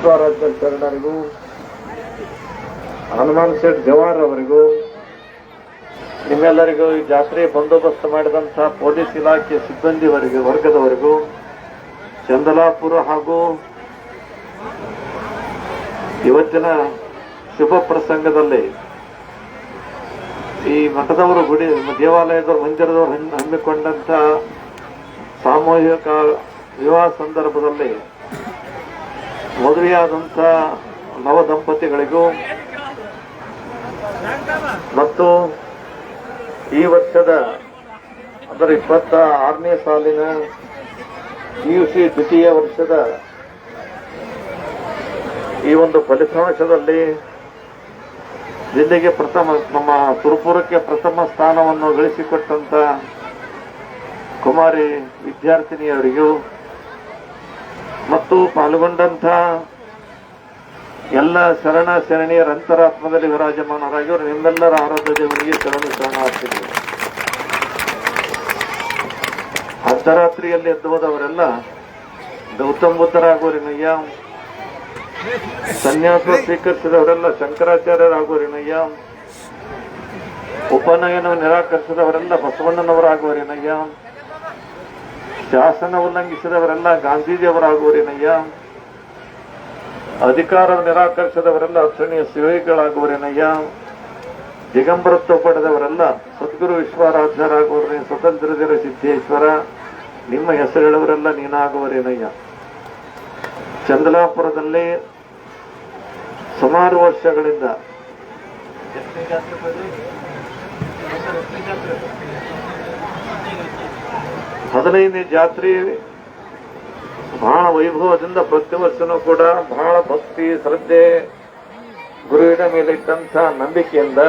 ವಿಶ್ವರಾಜ್ಯ ಶರಣರಿಗೂ, ಹನುಮಾನ್ ಸೇಠ್ ಜವಾರ್ ಅವರಿಗೂ, ನಿಮ್ಮೆಲ್ಲರಿಗೂ ಈ ಜಾತ್ರೆ ಬಂದೋಬಸ್ತ್ ಮಾಡಿದಂತಹ ಪೊಲೀಸ್ ಇಲಾಖೆ ಸಿಬ್ಬಂದಿವರೆಗೂ ವರ್ಗದವರೆಗೂ, ಚಂದಲಾಪುರ ಹಾಗೂ ಇವತ್ತಿನ ಶುಭ ಪ್ರಸಂಗದಲ್ಲಿ ಈ ಮಠದವರು ಗುಡಿ ದೇವಾಲಯದವರು ಮಂದಿರದವರು ಹಮ್ಮಿಕೊಂಡಂತ ಸಾಮೂಹಿಕ ವಿವಾಹ ಸಂದರ್ಭದಲ್ಲಿ ಮದುವೆಯಾದಂಥ ನವ ದಂಪತಿಗಳಿಗೂ ಮತ್ತು ಈ ವರ್ಷದ ಅದರ 26ನೇ ಸಾಲಿನ PUC ದ್ವಿತೀಯ ವರ್ಷದ ಈ ಒಂದು ಫಲಿತಾಂಶದಲ್ಲಿ ಜಿಲ್ಲೆಗೆ ನಮ್ಮ ಸುರಪುರಕ್ಕೆ ಪ್ರಥಮ ಸ್ಥಾನವನ್ನು ಗಳಿಸಿಕೊಟ್ಟಂತ ಕುಮಾರಿ ವಿದ್ಯಾರ್ಥಿನಿಯವರಿಗೂ ಮತ್ತು ಪಾಲ್ಗೊಂಡಂತ ಎಲ್ಲ ಶರಣ ಶರಣಿಯರ ಅಂತರಾತ್ಮದಲ್ಲಿ ವಿರಾಜಮಾನರಾಗಿವರು ನಿಮ್ಮೆಲ್ಲರ ಆರಾಧ್ಯ ದೇವನಿಗೆ ಶರಣಾರ್ಥಿಗಳು. ಅರ್ಧರಾತ್ರಿಯಲ್ಲಿ ಎದ್ದು ಹೋದವರೆಲ್ಲ ಗೌತಮ ಬುದ್ಧರಾಗೋರಿನಯ್ಯ, ಸನ್ಯಾಸ ಸ್ವೀಕರಿಸಿದವರೆಲ್ಲ ಶಂಕರಾಚಾರ್ಯರಾಗೋರಿನಯ್ಯ, ಉಪನಯನ ನಿರಾಕರಿಸಿದವರೆಲ್ಲ ಬಸವಣ್ಣನವರಾಗುವರೇನಯ್ಯ, ಶಾಸನ ಉಲ್ಲಂಘಿಸಿದವರೆಲ್ಲ ಗಾಂಧೀಜಿಯವರಾಗುವರೇನಯ್ಯ, ಅಧಿಕಾರ ನಿರಾಕರಿಸಿದವರೆಲ್ಲ ಅಕ್ಷಣೀಯ ಸೇವೆಗಳಾಗುವರೇನಯ್ಯ, ದಿಗಂಬರತ್ವ ಪಡೆದವರೆಲ್ಲ ಸದ್ಗುರು ವಿಶ್ವರಾಧ್ಯರಾಗುವರೇ, ಸ್ವತಂತ್ರ ಸಿದ್ದೇಶ್ವರ, ನಿಮ್ಮ ಹೆಸರು ಹೇಳುವರೆಲ್ಲ ನೀನಾಗುವರೇನಯ್ಯ. ಚಂದಲಾಪುರದಲ್ಲಿ ಸುಮಾರು ವರ್ಷಗಳಿಂದ 15ನೇ ಜಾತ್ರೆ ಬಹಳ ವೈಭವದಿಂದ ಪ್ರತಿ ವರ್ಷನೂ ಕೂಡ ಬಹಳ ಭಕ್ತಿ ಶ್ರದ್ಧೆ ಗುರುವಿನ ಮೇಲೆ ಇಟ್ಟಂತ ನಂಬಿಕೆಯಿಂದ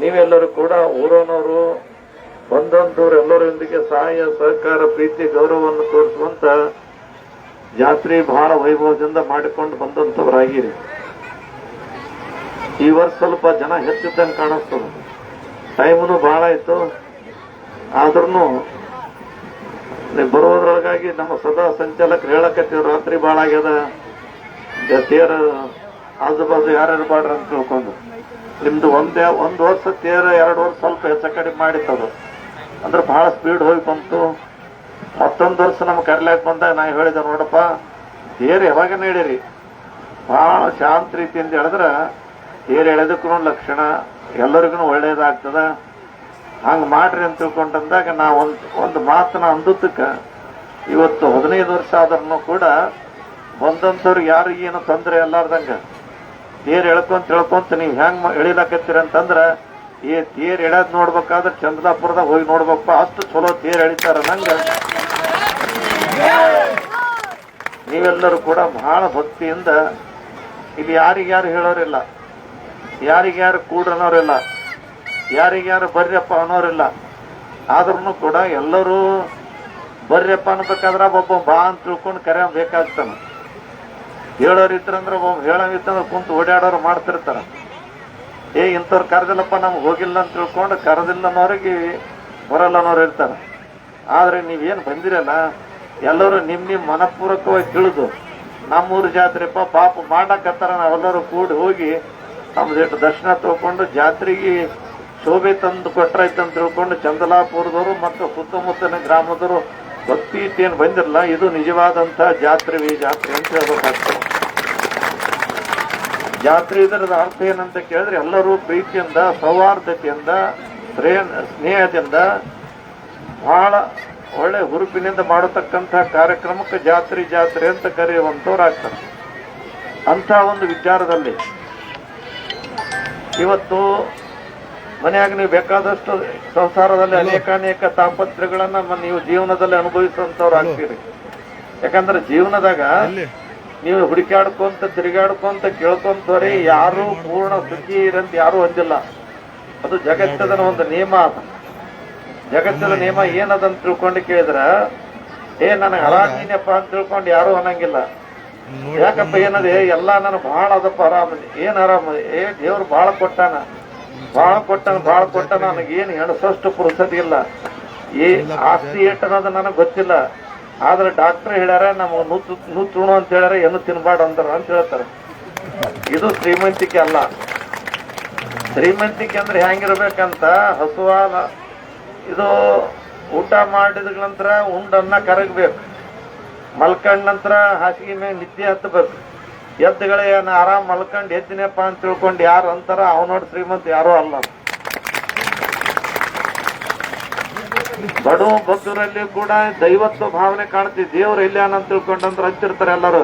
ನೀವೆಲ್ಲರೂ ಕೂಡ ಊರನವರು ಬಂದಂತವ್ರು ಎಲ್ಲರೊಂದಿಗೆ ಸಹಾಯ ಸಹಕಾರ ಪ್ರೀತಿ ಗೌರವವನ್ನು ತೋರಿಸುವಂತ ಜಾತ್ರೆ ಬಹಳ ವೈಭವದಿಂದ ಮಾಡಿಕೊಂಡು ಬಂದಂತವರಾಗಿರಿ. ಈ ವರ್ಷ ಸ್ವಲ್ಪ ಜನ ಹೆಚ್ಚಿದ್ದಂಗೆ ಕಾಣಿಸ್ತದೆ, ಟೈಮನು ಬಹಳ ಆಯ್ತು. ಆದ್ರೂ ನೀವು ಬರೋದ್ರೊಳಗಾಗಿ ನಮ್ಮ ಸದಾ ಸಂಚಾಲಕರು ಹೇಳಕತ್ತೀವಿ, ರಾತ್ರಿ ಭಾಳ ಆಗ್ಯದ, ತೇರ ಆಜು ಬಾಜು ಯಾರ್ಯಾರು ಬಾಡ್ರ ಅಂತ ತಿಳ್ಕೊಂಡು ನಿಮ್ದು ಒಂದು ವರ್ಷ ತೇರ 2 ವರ್ಷ ಸ್ವಲ್ಪ ಹೆಚ್ಚ ಕಡಿಮೆ ಮಾಡಿತ್ತದು, ಅಂದ್ರೆ ಬಹಳ ಸ್ಪೀಡ್ ಹೋಗಿ ಬಂತು. ಮತ್ತೊಂದು ವರ್ಷ ನಮ್ಮ ಕರ್ಲಾಕ್ ಬಂದಾಗ ನಾ ಹೇಳಿದೆ, ನೋಡಪ್ಪ ತೇರು ಯಾವಾಗ ನಡೀರಿ ಬಹಳ ಶಾಂತ ರೀತಿಯಿಂದ ಹೇಳಿದ್ರೆ ತೇರು ಎಳೆದಕ್ಕೂ ಲಕ್ಷಣ ಎಲ್ಲರಿಗೂ ಒಳ್ಳೇದಾಗ್ತದ, ಹಂಗೆ ಮಾಡ್ರಿ ಅಂತ ತಿಳ್ಕೊಂಡಂದಾಗ ನಾ ಒಂದು ಮಾತನ್ನ ಅಂದಕ್ಕೆ ಇವತ್ತು 15 ವರ್ಷ ಆದ್ರೂ ಕೂಡ ಬಂದಂಥವ್ರಿಗೆ ಯಾರಿಗೇನು ತೊಂದರೆ ಎಲ್ಲಾರ್ದಂಗ ತೇರು ಎಳ್ಕೊಂತ ನೀವು ಹೆಂಗ್ ಎಳಿಲಾಕತ್ತೀರಿ ಅಂತಂದ್ರ ಈ ತೇರು ಎಳ್ಯದ್ ನೋಡ್ಬೇಕಾದ್ರೆ ಚಂದ್ರಾಪುರದಾಗ ಹೋಗಿ ನೋಡ್ಬೇಕಪ್ಪ, ಅಷ್ಟು ಚಲೋ ತೇರು ಎಳಿತಾರ ನಂಗ. ನೀವೆಲ್ಲರೂ ಕೂಡ ಬಹಳ ಭಕ್ತಿಯಿಂದ ಇಲ್ಲಿ ಯಾರಿಗ್ಯಾರು ಹೇಳೋರಿಲ್ಲ, ಯಾರಿಗ್ಯಾರು ಕೂಡ್ರನೋರಿಲ್ಲ, ಯಾರಿಗ್ಯಾರು ಬರ್ರಿಯಪ್ಪ ಅನ್ನೋರಿಲ್ಲ. ಆದ್ರೂ ಕೂಡ ಎಲ್ಲರೂ ಬರ್ರಿಯಪ್ಪ ಅನ್ಬೇಕಾದ್ರೆ ಒಬ್ಬ ಬಾ ಅಂತ ತಿಳ್ಕೊಂಡು ಕರೆ ಬೇಕಾಗ್ತಾನ. ಹೇಳೋರಿದ್ರಂದ್ರೆ ಒಬ್ಬ ಹೇಳೋವಿತ್ತಂದ್ರೆ ಕುಂತು ಓಡಾಡೋರು ಮಾಡ್ತಿರ್ತಾರ. ಇಂಥವ್ರು ಕರೆದಿಲ್ಲಪ್ಪ ನಮ್ಗೆ ಹೋಗಿಲ್ಲ ಅಂತ ತಿಳ್ಕೊಂಡು ಕರೆದಿಲ್ಲ ಅನ್ನೋರಿಗೆ ಬರಲ್ಲ ಅನ್ನೋರು ಇರ್ತಾರ. ಆದ್ರೆ ನೀವೇನು ಬಂದಿರಲ್ಲ ಎಲ್ಲರೂ ನಿಮ್ ಮನಪೂರ್ವಕವಾಗಿ ತಿಳಿದು ನಮ್ಮೂರು ಜಾತ್ರೆಪ್ಪ ಪಾಪ ಮಾಡಕತ್ತಾರ, ನಾವೆಲ್ಲರೂ ಕೂಡಿ ಹೋಗಿ ನಮ್ದಿಟ್ಟು ದರ್ಶನ ತಗೊಂಡು ಜಾತ್ರೆಗೆ ಶೋಭೆ ತಂದು ಕೊಟ್ರಾಯ್ತಂತ ತಿಳ್ಕೊಂಡು ಚಂದಲಾಪುರದವರು ಮತ್ತು ಸುತ್ತಮುತ್ತಲಿನ ಗ್ರಾಮದವರು ಭಕ್ತಿ ಇಟ್ಟೇನು ಬಂದಿರಲ್ಲ, ಇದು ನಿಜವಾದಂತ ಜಾತ್ರೆ ಅಂತ ಹೇಳ್ಬೇಕಾಗ್ತದೆ. ಜಾತ್ರೆ ಇದರದ ಅರ್ಥ ಏನಂತ ಕೇಳಿದ್ರೆ ಎಲ್ಲರೂ ಪ್ರೀತಿಯಿಂದ ಸೌಹಾರ್ದತೆಯಿಂದ ಸ್ನೇಹದಿಂದ ಬಹಳ ಒಳ್ಳೆ ಹುರುಪಿನಿಂದ ಮಾಡತಕ್ಕಂಥ ಕಾರ್ಯಕ್ರಮಕ್ಕೆ ಜಾತ್ರೆ ಅಂತ ಕರೆಯುವಂತವ್ರಾಗ್ತಾರೆ. ಅಂತ ಒಂದು ವಿಚಾರದಲ್ಲಿ ಇವತ್ತು ಮನೆಯಾಗ ನೀವು ಬೇಕಾದಷ್ಟು ಸಂಸಾರದಲ್ಲಿ ಅನೇಕ ತಾಪತ್ರಗಳನ್ನ ನೀವು ಜೀವನದಲ್ಲಿ ಅನುಭವಿಸುವಂತವ್ರು ಆಗ್ತೀರಿ. ಯಾಕಂದ್ರೆ ಜೀವನದಾಗ ನೀವು ಹುಡುಕಾಡ್ಕೊಂತ ತಿರುಗಾಡ್ಕೊಂತ ಕೇಳ್ಕೊಂತವ್ರಿ ಯಾರು ಪೂರ್ಣ ಸುಖಿ ಇರಂತ ಯಾರು ಹೊಂದಿಲ್ಲ. ಅದು ಜಗತ್ತದ ಒಂದು ನಿಯಮ. ಅದ ಜಗತ್ತದ ನಿಯಮ ಏನದಂತ ತಿಳ್ಕೊಂಡು ಕೇಳಿದ್ರ ನನಗೆ ಆರಾಮೀನಪ್ಪ ಅಂತ ತಿಳ್ಕೊಂಡು ಯಾರು ಅನ್ನಂಗಿಲ್ಲ. ಯಾಕಪ್ಪ ಏನದೆ ಎಲ್ಲ ನನಗೆ ಬಹಳ ಅದಪ್ಪ ಆರಾಮದಿ, ಏನ್ ಆರಾಮದಿ, ದೇವ್ರು ಬಹಳ ಕೊಟ್ಟಾನ ನನಗೇನು ಎಣಸಷ್ಟು ಪುರುಸತಿ ಇಲ್ಲ, ಆಸ್ತಿ ಏಟ್ ಅನ್ನೋದು ನನಗೆ ಗೊತ್ತಿಲ್ಲ, ಆದ್ರೆ ಡಾಕ್ಟರ್ ಹೇಳ್ಯಾರ ನಮಗೆ ನುಚ್ಚುಣು ಅಂತ ಹೇಳ್ಯಾರ ಏನು ತಿನ್ಬಾರ್ದು ಅಂತಾರ ಅಂತ ಹೇಳ್ತಾರೆ. ಇದು ಶ್ರೀಮಂತಿಕೆ ಅಲ್ಲ. ಶ್ರೀಮಂತಿಕೆ ಅಂದ್ರೆ ಹೆಂಗಿರ್ಬೇಕಂತ, ಹಸುವಾದ ಇದು ಊಟ ಮಾಡಿದ ನಂತರ ಉಂಡನ್ನ ಕರಗಬೇಕು, ಮಲ್ಕೊಂಡ ನಂತರ ಹಾಸಿಗೆ ಮೇಲೆ ನಿದ್ದೆ ಹತ್ತಬೇಕು. ಎದ್ದುಗಳೇ ಆರಾಮ್ ಮಲ್ಕೊಂಡು ಎದ್ದಿನಪ್ಪ ಅಂತ ತಿಳ್ಕೊಂಡು ಯಾರು ಅಂತಾರ ಅವನೋಡ್ ಶ್ರೀಮಂತ ಯಾರೂ ಅಲ್ಲ. ಬಡವ ಭಕ್ತರಲ್ಲಿ ಕೂಡ ದೈವತ್ವ ಭಾವನೆ ಕಾಣ್ತೀವಿ. ದೇವ್ರು ಎಲ್ಲಿಯಾನ ಅಂತ ತಿಳ್ಕೊಂಡಂತ ಹಚ್ಚಿರ್ತಾರೆ ಎಲ್ಲರೂ.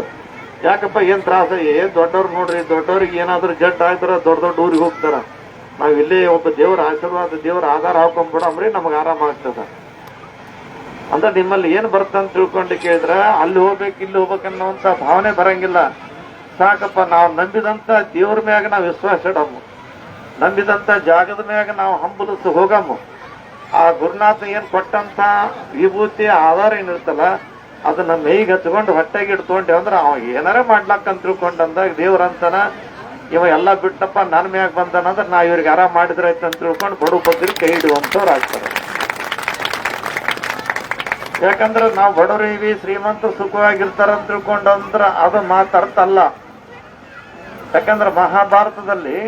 ಯಾಕಪ್ಪ ಏನ್ ತ್ರಾಸ, ಏನ್ ದೊಡ್ಡವ್ರು ನೋಡ್ರಿ, ದೊಡ್ಡವ್ರಿಗೆ ಏನಾದ್ರು ಜಡ್ ಆಯ್ತಾರ ದೊಡ್ಡ ದೊಡ್ಡ ಊರಿಗೆ ಹೋಗ್ತಾರ. ನಾವ್ ಇಲ್ಲಿ ಒಬ್ಬ ದೇವ್ರ ಆಶೀರ್ವಾದ, ದೇವ್ರ ಆಧಾರ ಹಾಕೊಂಡ್ಬಿಡಮ್ರಿ, ನಮಗ್ ಆರಾಮ ಆಗ್ತದ. ಅಂದ್ರೆ ನಿಮ್ಮಲ್ಲಿ ಏನ್ ಬರ್ತಂತ ತಿಳ್ಕೊಂಡು ಕೇಳಿದ್ರ ಅಲ್ಲಿ ಹೋಗ್ಬೇಕು ಇಲ್ಲಿ ಹೋಗ್ಬೇಕನ್ನೋಂತ ಭಾವನೆ ಬರಂಗಿಲ್ಲ. ಸಾಕಪ್ಪ ನಾವು ನಂಬಿದಂತ ದೇವ್ರ ಮ್ಯಾಗ ನಾವು ವಿಶ್ವಾಸ ಇಡಮ್ಮ, ನಂಬಿದಂತ ಜಾಗದ ಮ್ಯಾಗ ನಾವು ಹಂಬಲಿಸ್ ಹೋಗಮ್ಮ. ಆ ಗುರುನಾಥ ಏನ್ ಕೊಟ್ಟಂತ ವಿಭೂತಿ ಆಧಾರ ಏನಿರ್ತಲ್ಲ ಅದನ್ನ ಮೈಗೆ ಹಚ್ಕೊಂಡು ಹೊಟ್ಟೆಗೆ ಇಡ್ಕೊಂಡೆ ಅಂದ್ರೆ ಅವ ಏನಾರ ಮಾಡ್ಲಾಕಂತ ತಿಳ್ಕೊಂಡಂದಾಗ ದೇವ್ರಂತನ ಇವ ಎಲ್ಲ ಬಿಟ್ಟಪ್ಪ ನನ್ನ ಮ್ಯಾಗ ಬಂದನಂದ್ರೆ ನಾ ಇವ್ರಿಗೆ ಆರಾಮ ಮಾಡಿದ್ರೆ ಆಯ್ತು ಅಂತ ತಿಳ್ಕೊಂಡು ಬಡು ಬಗ್ಗರಿಗೆ ಕೈ ಹಿಡುವಂತವ್ರು ಆಗ್ತಾರೆ. ಯಾಕಂದ್ರೆ ನಾವು ಬಡವರು ಇವಿ, ಶ್ರೀಮಂತ ಸುಖವಾಗಿರ್ತಾರ ಅಂತ ತಿಳ್ಕೊಂಡಂದ್ರ ಅದು ಮಾತಾಡ್ತಲ್ಲ. ಯಾಕಂದ್ರೆ ಮಹಾಭಾರತದಲ್ಲಿ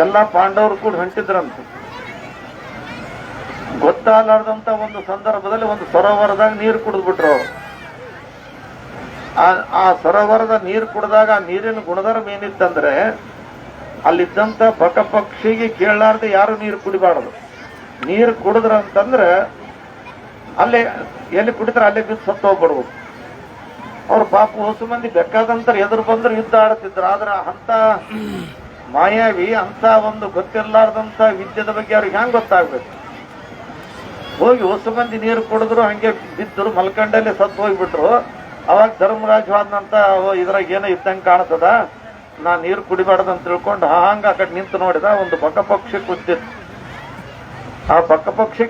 ಎಲ್ಲ ಪಾಂಡವರು ಕೂಡ ಹೊಂಟಿದ್ರಂತ. ಗೊತ್ತಾಗಲಾರ್ದಂತ ಒಂದು ಸಂದರ್ಭದಲ್ಲಿ ಒಂದು ಸರೋವರದಾಗ ನೀರು ಕುಡಿದ್ಬಿಟ್ರು ಅವರು. ಆ ಸರೋವರದ ನೀರು ಕುಡಿದಾಗ ಆ ನೀರಿನ ಗುಣಧರ್ಮ ಏನಿತ್ತಂದ್ರೆ ಅಲ್ಲಿದ್ದಂತ ಬಕ ಪಕ್ಷಿಗೆ ಕೇಳಲಾರ್ದೆ ಯಾರು ನೀರು ಕುಡಿಬಾರದು. ನೀರು ಕುಡಿದ್ರ ಅಂತಂದ್ರೆ ಅಲ್ಲೇ ಎಲ್ಲಿ ಕುಡಿದ್ರೆ ಅಲ್ಲೇ ಬಿದ್ದು ಸತ್ತು ಹೋಗ್ಬಿಡ್ಬೇಕು. ಅವ್ರ ಪಾಪ ಹೊಸ ಮಂದಿ ಬೇಕಾದಂತ ಎದುರು ಬಂದ್ರೆ ಯುದ್ಧ ಆಡ್ತಿದ್ರು. ಆದ್ರೆ ಅಂತ ಮಾಯಾವಿ ಅಂತ ಒಂದು ಗೊತ್ತಿರ್ಲಾರ್ದಂತ ವಿದ್ಯೆದ ಬಗ್ಗೆ ಅವ್ರಿಗೆ ಹೆಂಗ್ ಗೊತ್ತಾಗ್ಬೇಕು? ಹೋಗಿ ಹೊಸ ಮಂದಿ ನೀರು ಕುಡಿದ್ರು, ಹಂಗೆ ಬಿದ್ದರು, ಮಲ್ಕಂಡಲ್ಲಿ ಸತ್ತು ಹೋಗ್ಬಿಟ್ರು. ಅವಾಗ ಧರ್ಮರಾಜ್ ಹೋದ್ನಂತ ಇದ್ರಾಗ ಏನೋ ಇದ್ದಂಗೆ ಕಾಣ್ತದ, ನಾ ನೀರು ಕುಡಿಬಾರ್ದಂತ ತಿಳ್ಕೊಂಡು ಹಂಗ ಆ ಕಡೆ ನಿಂತು ನೋಡಿದ. ಒಂದು ಬಕ ಪಕ್ಷಿ ಕೂತಿತ್ತು. ಆ ಬಕ ಪಕ್ಷಿ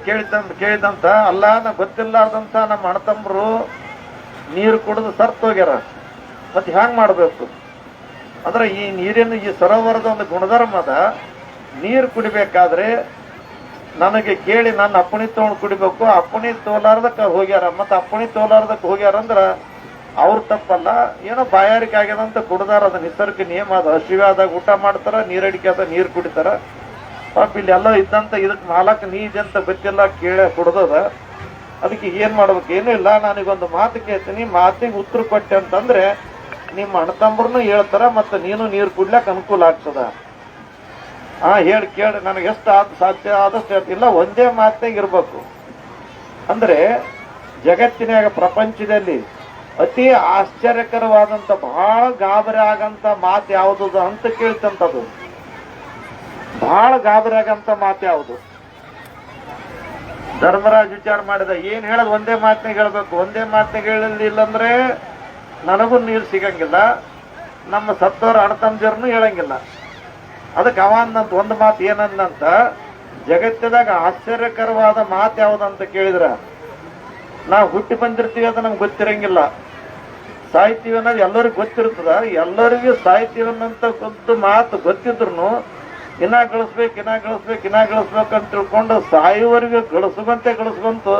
ಕೇಳಿದಂತ ಅಲ್ಲ, ನಾ ಗೊತ್ತಿಲ್ಲಾರ್ದಂತ ನಮ್ಮ ಅಣ್ಣತಮ್ಮರು ನೀರು ಕುಡಿದು ಸತ್ತು ಹೋಗ್ಯಾರ, ಮತ್ತೆ ಹ್ಯಾಂಗ್ ಮಾಡ್ಬೇಕು ಅಂದ್ರೆ ಈ ನೀರಿನ ಈ ಸರೋವರದ ಒಂದು ಗುಣಧರ್ಮ ಅದ. ನೀರು ಕುಡಿಬೇಕಾದ್ರೆ ನನಗೆ ಕೇಳಿ ನನ್ನ ಅಪ್ಪಣಿ ತಗೊಂಡು ಕುಡಿಬೇಕು. ಅಪ್ಪಣಿ ತೋಲಾರ್ದಕ್ಕ ಹೋಗ್ಯಾರ, ಮತ್ತೆ ಅಪ್ಪಣಿ ತೋಲಾರ್ದಕ್ಕೆ ಹೋಗ್ಯಾರ ಅಂದ್ರ ಅವ್ರ ತಪ್ಪಲ್ಲ. ಏನೋ ಬಾಯಾರಿಕೆ ಆಗ್ಯದಂತ ಕುಡ್ದಾರ, ಅದು ನಿಸರ್ಗ ನಿಯಮ. ಅದು ಹಸಿವೆ ಆದಾಗ ಊಟ ಮಾಡ್ತಾರ, ನೀರಡಿಕೆ ಆದ ನೀರು ಕುಡಿತಾರ. ಪಾಪ ಇಲ್ಲಿ ಎಲ್ಲ ಇದ್ದಂತ ಇದಕ್ ನಾಲ್ಕು ನೀಜ್ ಅಂತ ಗೊತ್ತಿಲ್ಲ, ಕೇಳ ಕುಡ್ದದ. ಅದಕ್ಕೆ ಏನ್ ಮಾಡ್ಬೇಕು? ಏನೂ ಇಲ್ಲ, ನಾನೀಗೊಂದು ಮಾತು ಕೇಳ್ತೀನಿ, ಮಾತಿಗೆ ಉತ್ತರ ಕೊಟ್ಟೆ ಅಂತಂದ್ರೆ ನಿಮ್ಮ ಅಣ್ಣತಂಬ್ರನು ಹೇಳ್ತಾರ, ಮತ್ತೆ ನೀನು ನೀರು ಕುಡ್ಲಕ್ ಅನುಕೂಲ ಆಗ್ತದ. ಹೇಳಿ ಕೇಳಿ, ನನಗೆ ಎಷ್ಟು ಸಾಧ್ಯ ಆದಷ್ಟು ಇಲ್ಲ, ಒಂದೇ ಮಾತಿನಾಗ ಇರ್ಬೇಕು. ಅಂದ್ರೆ ಜಗತ್ತಿನಾಗ ಪ್ರಪಂಚದಲ್ಲಿ ಅತಿ ಆಶ್ಚರ್ಯಕರವಾದಂತ ಬಹಳ ಗಾಬರಿ ಆಗಂತ ಮಾತು ಯಾವುದು ಅಂತ ಕೇಳ್ತಂತದು. ಬಹಳ ಗಾಬರಿ ಆಗಂತ ಮಾತು ಯಾವುದು? ಧರ್ಮರಾಜ್ ವಿಚಾರ ಮಾಡಿದ, ಏನ್ ಹೇಳೋದು ಒಂದೇ ಮಾತಿನಾಗ ಹೇಳ್ಬೇಕು. ಒಂದೇ ಮಾತಿನಾಗ ಹೇಳಿಲ್ಲ ಅಂದ್ರೆ ನನಗೂ ನೀರು ಸಿಗಂಗಿಲ್ಲ, ನಮ್ಮ ಸತ್ತವರ ಅಣ್ಣತಂದಿರನು ಹೇಳಂಗಿಲ್ಲ. ಅದಕ್ಕೆ ಅವಂದಂತ ಒಂದು ಮಾತು ಏನಂದಂತ, ಜಗತ್ತಿದಾಗ ಆಶ್ಚರ್ಯಕರವಾದ ಮಾತು ಯಾವ್ದಂತ ಕೇಳಿದ್ರ ನಾವು ಹುಟ್ಟಿ ಬಂದಿರ್ತೀವಿ ಅದು ನಮ್ಗೆ ಗೊತ್ತಿರಂಗಿಲ್ಲ, ಸಾಹಿತ್ಯ ಅನ್ನೋದು ಎಲ್ಲರಿಗೂ ಗೊತ್ತಿರ್ತದ. ಎಲ್ಲರಿಗೂ ಸಾಹಿತ್ಯ ಅನ್ನಂತ ಒಂದು ಮಾತು ಗೊತ್ತಿದ್ರು ಇನ್ನ ಗಳಿಸ್ಬೇಕು ಅಂತ ತಿಳ್ಕೊಂಡು ಸಾಯುವವರೆಗೂ ಗಳಿಸ್ಕೊಂತು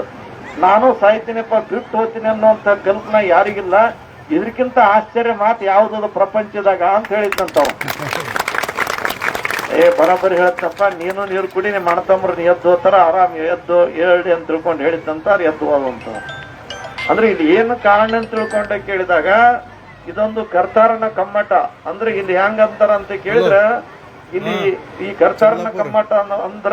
ನಾನು ಸಾಯ್ತೀನಪ್ಪ ಬಿಟ್ಟು ಹೋಗ್ತೀನಿ ಅನ್ನೋಂಥ ಕಲ್ಪನಾ ಯಾರಿಗಿಲ್ಲ. ಇದಕ್ಕಿಂತ ಆಶ್ಚರ್ಯ ಮಾತು ಯಾವ್ದದ ಪ್ರಪಂಚದಾಗ ಅಂತ ಹೇಳಿದ್ದಂತವ. ಬರಾಬರಿ ಹೇಳತ್ತಪ್ಪ, ನೀನು ನೀರು ಕುಡಿ, ನಿಮ್ಮ ಅಣ್ಣತಮ್ಮರು ಎದ್ದು ಹೋಗ್ತಾರ, ಆರಾಮ್ ಎದ್ದು ಹೇಳಿ ಅಂತ ತಿಳ್ಕೊಂಡು ಹೇಳಿದ್ದಂತ ಎದ್ದು ಹೋಗುವಂತ. ಅಂದ್ರೆ ಇಲ್ಲಿ ಏನು ಕಾರಣ ಅಂತ ತಿಳ್ಕೊಂಡ ಕೇಳಿದಾಗ ಇದೊಂದು ಕರ್ತಾರನ ಕಮ್ಮಟ. ಅಂದ್ರೆ ಇಲ್ಲಿ ಹೆಂಗಂತಾರ ಅಂತ ಕೇಳಿದ್ರ, ಇಲ್ಲಿ ಈ ಕರ್ತಾರನ ಕಮ್ಮಟ ಅಂದ್ರ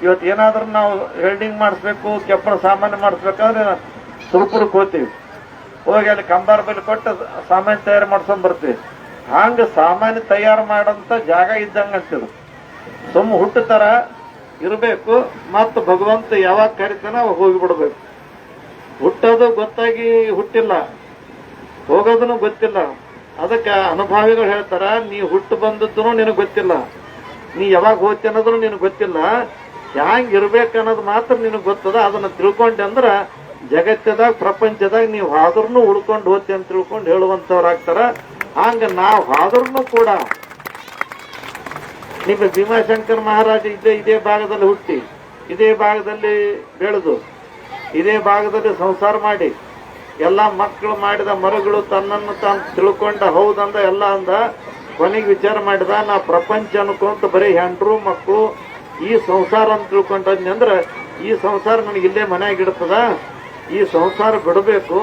ಇವತ್ತು ಏನಾದ್ರೂ ನಾವು ವೆಲ್ಡಿಂಗ್ ಮಾಡಿಸ್ಬೇಕು, ಕೆಬ್ಬಣ ಸಾಮಾನ್ಯ ಮಾಡಿಸ್ಬೇಕಾದ್ರೆ ಸುರ್ಪುರಕ್ಕೆ ಹೋಗ್ತೀವಿ, ಹೋಗಿ ಅಲ್ಲಿ ಕಂಬಾರ ಬಲ್ಲಿ ಕೊಟ್ಟು ಸಾಮಾನ್ಯ ತಯಾರು ಮಾಡ್ಸ್ಕೊಂಡ್ ಬರ್ತೀವಿ. ಹಂಗ ಸಾಮಾನ್ಯ ತಯಾರು ಮಾಡಂತ ಜಾಗ ಇದ್ದಂಗ ಅಂತಿದ್ರು. ಸುಮ್ಮ ಹುಟ್ಟುತ್ತರ ಇರಬೇಕು, ಮತ್ತು ಭಗವಂತ ಯಾವಾಗ ಕರಿತಾನ ಅವಾಗ ಹೋಗಿಬಿಡ್ಬೇಕು. ಹುಟ್ಟೋದು ಗೊತ್ತಾಗಿ ಹುಟ್ಟಿಲ್ಲ, ಹೋಗೋದನ್ನು ಗೊತ್ತಿಲ್ಲ. ಅದಕ್ಕೆ ಅನುಭಾವಿಗಳು ಹೇಳ್ತಾರ, ನೀ ಹುಟ್ಟು ಬಂದದ್ದು ನಿನಗೆ ಗೊತ್ತಿಲ್ಲ, ನೀ ಯಾವಾಗ ಹೋಗ್ತಿ ಅನ್ನೋದನ್ನು ನಿನಗೆ ಗೊತ್ತಿಲ್ಲ, ಹ್ಯಾಂಗ್ ಇರ್ಬೇಕನ್ನೋದು ಮಾತ್ರ ನಿನಗೆ ಗೊತ್ತದ. ಅದನ್ನ ತಿಳ್ಕೊಂಡೆ ಅಂದ್ರ ಜಗತ್ತದಾಗ ಪ್ರಪಂಚದಾಗ ನೀವು ಆದ್ರೂ ಉಳ್ಕೊಂಡು ಹೋಗ್ತಿ ಅಂತ ತಿಳ್ಕೊಂಡು ಹೇಳುವಂತವ್ರಾಗ್ತಾರ. ಹಂಗ ನಾವು ಆದ್ರೂ ಕೂಡ ನಿಮ್ಮ ಭೀಮಾಶಂಕರ್ ಮಹಾರಾಜ ಇದೇ ಭಾಗದಲ್ಲಿ ಹುಟ್ಟಿ ಇದೇ ಭಾಗದಲ್ಲಿ ಬೆಳೆದು ಇದೇ ಭಾಗದಲ್ಲಿ ಸಂಸಾರ ಮಾಡಿ ಎಲ್ಲ ಮಕ್ಕಳು ಮಾಡಿದ ಮರಗಳು ತನ್ನನ್ನು ತಾನು ತಿಳ್ಕೊಂಡ ಹೌದಂದ ಎಲ್ಲ ಅಂದ. ಕೊನೆಗೆ ವಿಚಾರ ಮಾಡಿದ, ನಾ ಪ್ರಪಂಚ ಅನ್ಕೊಂತ ಬರೀ ಹೆಂಡ್ರು ಮಕ್ಕಳು ಈ ಸಂಸಾರ ಅಂತ ತಿಳ್ಕೊಂಡ್ನಿ ಅಂದ್ರೆ ಈ ಸಂಸಾರ ನನಗೆ ಇಲ್ಲೇ ಮನೆಯಾಗ ಇಡ್ತದ. ಈ ಸಂಸಾರ ಬಿಡಬೇಕು,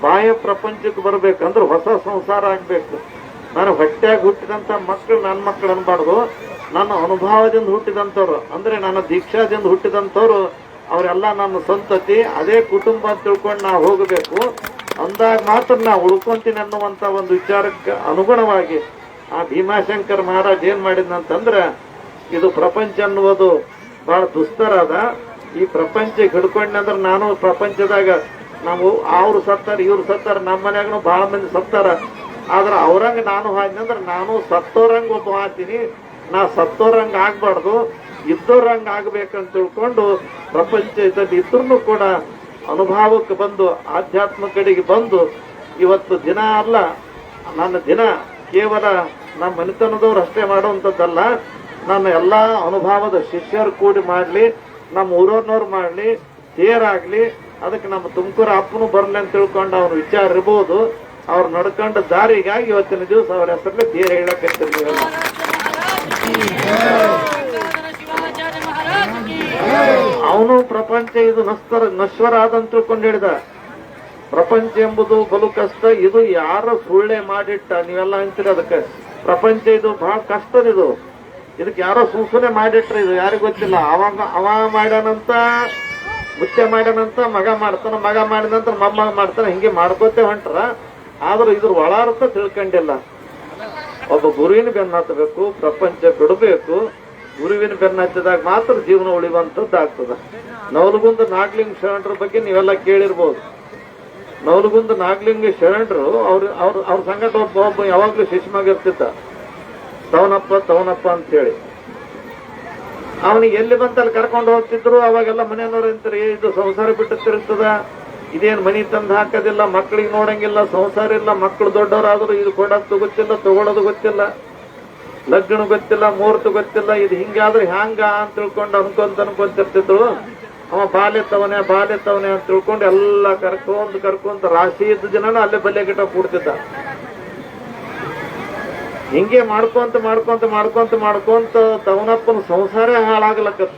ಬಾಹ್ಯ ಪ್ರಪಂಚಕ್ಕೆ ಬರ್ಬೇಕಂದ್ರೆ ಹೊಸ ಸಂಸಾರ ಆಗ್ಬೇಕು. ನಾನು ಹೊಟ್ಟೆಯಾಗಿ ಹುಟ್ಟಿದಂತ ಮಕ್ಕಳು ನನ್ನ ಮಕ್ಕಳು ಅನ್ಬಾರ್ದು, ನನ್ನ ಅನುಭವದಿಂದ ಹುಟ್ಟಿದಂಥವ್ರು ಅಂದ್ರೆ ನನ್ನ ದೀಕ್ಷಾದಿಂದ ಹುಟ್ಟಿದಂಥವ್ರು ಅವರೆಲ್ಲ ನನ್ನ ಸಂತತಿ, ಅದೇ ಕುಟುಂಬ ಅಂತ ತಿಳ್ಕೊಂಡು ನಾ ಹೋಗಬೇಕು. ಅಂದಾಗ ಮಾತ್ರ ನಾ ಉಳ್ಕೊಂತೀನಿ ಅನ್ನುವಂತ ಒಂದು ವಿಚಾರಕ್ಕೆ ಅನುಗುಣವಾಗಿ ಆ ಭೀಮಾಶಂಕರ್ ಮಹಾರಾಜ್ ಏನ್ ಮಾಡಿದ್ನಂತಂದ್ರ, ಇದು ಪ್ರಪಂಚ ಅನ್ನುವುದು ಬಹಳ ದುಸ್ತರ ಅದ. ಈ ಪ್ರಪಂಚಕ್ಕೆ ಹಿಡ್ಕೊಂಡ್ನಂದ್ರ ನಾನು ಪ್ರಪಂಚದಾಗ ನಾವು ಅವ್ರು ಸತ್ತಾರ ಇವ್ರು ಸತ್ತಾರ, ನಮ್ಮ ಮನ್ಯಾಗನು ಬಹಳ ಮಂದಿ ಸತ್ತಾರ. ಆದ್ರೆ ಅವ್ರಂಗ ನಾನು ಹಾದ್ನಂದ್ರ ನಾನು ಸತ್ತೋರಂಗ ಒಬ್ಬ ಹಾತೀನಿ. ನಾ ಸತ್ತೋರಂಗ ಆಗ್ಬಾರ್ದು, ಇದ್ದೋರಂಗ ಆಗ್ಬೇಕಂತ ತಿಳ್ಕೊಂಡು ಪ್ರಪಂಚದಲ್ಲಿ ಇದ್ರೂ ಕೂಡ ಅನುಭವಕ್ಕೆ ಬಂದು ಆಧ್ಯಾತ್ಮ ಕಡೆಗೆ ಬಂದು ಇವತ್ತು ದಿನ ಅಲ್ಲ, ನನ್ನ ದಿನ ಕೇವಲ ನಮ್ಮ ಮನೆತನದವ್ರು ಅಷ್ಟೇ ಮಾಡುವಂಥದ್ದಲ್ಲ, ನನ್ನ ಎಲ್ಲಾ ಅನುಭವದ ಶಿಷ್ಯರು ಕೂಡಿ ಮಾಡ್ಲಿ, ನಮ್ಮ ಊರವ್ರನ್ನವ್ರು ಮಾಡ್ಲಿ, ತೇರಾಗ್ಲಿ, ಅದಕ್ಕೆ ನಮ್ಮ ತುಮಕೂರು ಅಪ್ಪನು ಬರ್ಲಿ ಅಂತ ತಿಳ್ಕೊಂಡು ಅವ್ರ ವಿಚಾರ ಇರ್ಬೋದು. ಅವ್ರು ನಡ್ಕೊಂಡ ದಾರಿಗಾಗಿ ಇವತ್ತಿನ ದಿವಸ ಅವ್ರ ಹೆಸರಲ್ಲಿ ತೇರ ಹೇಳಕತ್ತಿರ್ಲಿ. ಅವನು ಪ್ರಪಂಚ ಇದು ನಶ್ವರ ಆದಂತ ತಿಳ್ಕೊಂಡು ಹೇಳಿದ. ಪ್ರಪಂಚ ಎಂಬುದು ಬಲು ಕಷ್ಟ, ಇದು ಯಾರ ಸುಳ್ಳೆ ಮಾಡಿಟ್ಟ ನೀವೆಲ್ಲ ಅಂತೀರಿ. ಅದಕ್ಕೆ ಪ್ರಪಂಚ ಇದು ಬಹಳ ಕಷ್ಟದಿದು, ಇದಕ್ಕೆ ಯಾರೋ ಸುಮ್ಮನೆ ಮಾಡಿಟ್ರೆ ಇದು ಯಾರಿಗೂ ಗೊತ್ತಿಲ್ಲ. ಅವ ಮಾಡ್ಯಾನಂತ ಮುತ್ಯ ಮಾಡ್ಯಾನಂತ ಮಗ ಮಾಡ್ತಾನ, ಮಗ ಮಾಡಿದ ನಂತರ ಮೊಮ್ಮಗ ಮಾಡ್ತಾನ, ಹಿಂಗೆ ಮಾಡ್ಕೋತೇ ಹೊಂಟ್ರ. ಆದ್ರೂ ಇದ್ರ ಒಳಾರ್ಥ ತಿಳ್ಕೊಂಡಿಲ್ಲ. ಒಬ್ಬ ಗುರುವಿನ ಬೆನ್ನ ಹತ್ತಬೇಕು, ಪ್ರಪಂಚ ಬಿಡಬೇಕು. ಗುರುವಿನ ಬೆನ್ನ ಹತ್ತಿದಾಗ ಮಾತ್ರ ಜೀವನ ಉಳಿಯುವಂಥದ್ದು ಆಗ್ತದ. ನವಲಗುಂದ ನಾಗಲಿಂಗ ಶರಣರ ಬಗ್ಗೆ ನೀವೆಲ್ಲ ಕೇಳಿರ್ಬೋದು. ನವಲಗುಂದ ನಾಗಲಿಂಗ ಶರಣರು ಅವ್ರ ಸಂಗಟ ಒಬ್ಬ ಯಾವಾಗ್ಲೂ ಶಿಷ್ಯಮಾಗ ಇರ್ತಿದ್ದ, ತವನಪ್ಪ ಅಂತ ಹೇಳಿ. ಅವನಿಗೆ ಎಲ್ಲಿ ಬಂತಲ್ಲಿ ಕರ್ಕೊಂಡು ಹೋಗ್ತಿದ್ರು. ಅವಾಗೆಲ್ಲ ಮನೆಯವ್ರು ಅಂತಾರೆ, ಇದು ಸಂಸಾರ ಬಿಟ್ಟು ತಿರುಗ್ತದ, ಇದೇನ್ ಮನಿ ತಂದು ಹಾಕೋದಿಲ್ಲ, ಮಕ್ಕಳಿಗೆ ನೋಡಂಗಿಲ್ಲ, ಸಂಸಾರ ಇಲ್ಲ, ಮಕ್ಕಳು ದೊಡ್ಡವರಾದ್ರು ಇದು ಕೊಡೋದು ಗೊತ್ತಿಲ್ಲ, ತಗೊಳ್ಳೋದು ಗೊತ್ತಿಲ್ಲ, ಲಗ್ನ ಗೊತ್ತಿಲ್ಲ, ಮುಹೂರ್ತ ಗೊತ್ತಿಲ್ಲ, ಇದು ಹಿಂಗಾದ್ರೆ ಹ್ಯಾಂಗ ಅಂತ ತಿಳ್ಕೊಂಡು ಅನ್ಕೊಂತಿರ್ತಿದ್ರು. ಅವ ಬಾಲ್ಯ ತವನೆ ಅಂತ ತಿಳ್ಕೊಂಡು ಎಲ್ಲ ಕರ್ಕೊಂತ ರಾಶಿ ಇದ್ದ ಜನನು ಅಲ್ಲೇ ಬಲ್ಲೆ ಗಿಟ್ಟ ಕೂಡ್ತಿದ್ದ. ಹಿಂಗೆ ಮಾಡ್ಕೊಂತ ತವನಪ್ಪನ ಸಂಸಾರ ಹಾಳಾಗ್ಲಕ್ಕತ್ತ.